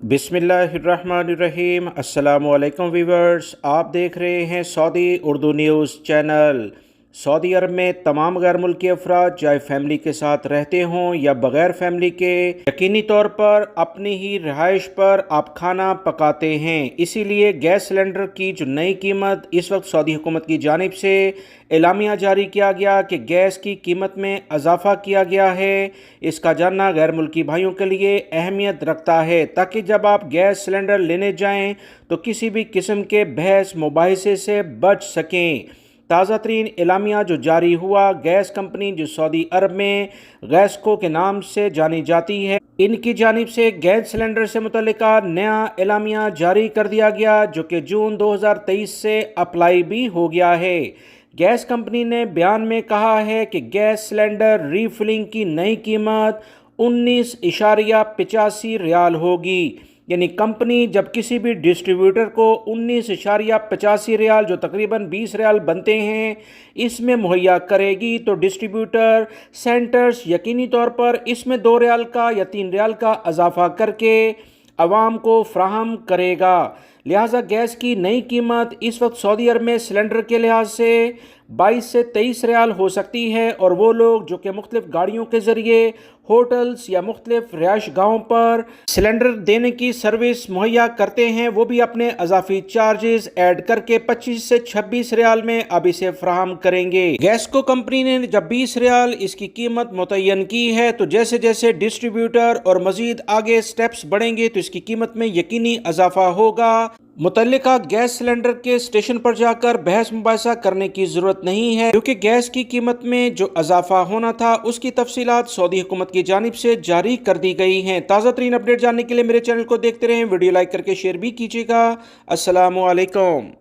बिस्मिल्लाहिर्रहमानिर्रहीम। अस्सलामुअलैकुम वीवर्स, आप देख रहे हैं सऊदी उर्दू न्यूज़ चैनल। सऊदी अरब में तमाम गैर मुल्की अफराद चाहे फैमिली के साथ रहते हों या बग़ैर फैमिली के, यकीनी तौर पर अपनी ही रिहाइश पर आप खाना पकाते हैं। इसीलिए गैस सिलेंडर की जो नई कीमत इस वक्त सऊदी हुकूमत की जानिब से एलामिया जारी किया गया कि गैस की कीमत में इजाफ़ा किया गया है, इसका जानना गैर मुल्की भाइयों के लिए अहमियत रखता है, ताकि जब आप गैस सिलेंडर लेने जाएं तो किसी भी किस्म के बहस मुबाहिसे से बच सकें। ताज़ा तरीन एलामिया जो जारी हुआ, गैस कंपनी जो सऊदी अरब में गैसको के नाम से जानी जाती है, इनकी जानिब से गैस सिलेंडर से मुतल्लिका नया एलामिया जारी कर दिया गया, जो कि जून 2023 से अप्लाई भी हो गया है। गैस कंपनी ने बयान में कहा है कि गैस सिलेंडर रीफिलिंग की नई कीमत 19.85 रियाल होगी। यानी कंपनी जब किसी भी डिस्ट्रीब्यूटर को 19.85 रियाल, जो तकरीबन 20 रियाल बनते हैं, इसमें मुहैया करेगी, तो डिस्ट्रीब्यूटर सेंटर्स यकीनी तौर पर इसमें 2 रियाल का या 3 रियाल का इजाफा करके आवाम को फ्राहम करेगा। लिहाजा गैस की नई कीमत इस वक्त सऊदी अरब में सिलेंडर के लिहाज से 22 से 23 रियाल हो सकती है, और वो लोग जो कि मुख्तलिफ गाड़ियों के ज़रिए होटल्स या मुख्तलिफ रिहाइश गाहों पर सिलेंडर देने की सर्विस मुहैया करते हैं, वो भी अपने अजाफी चार्जेस ऐड करके 25 से 26 रियाल में अब इसे फ्राहम करेंगे। गैसको कंपनी ने जब 20 रियाल इसकी कीमत मुतय्यन की है, तो जैसे जैसे डिस्ट्रीब्यूटर और मजीद आगे स्टेप्स बढ़ेंगे तो इसकी कीमत में यकीनी इजाफा होगा। मुतल्लिका गैस सिलेंडर के स्टेशन पर जाकर बहस मुबाहिसा करने की ज़रूरत नहीं है, क्योंकि गैस की कीमत में जो इजाफा होना था उसकी तफसीलात सऊदी हुकूमत की जानिब से जारी कर दी गई हैं। ताज़ा तरीन अपडेट जानने के लिए मेरे चैनल को देखते रहें, वीडियो लाइक करके शेयर भी कीजिएगा। अस्सलामु अलैकुम।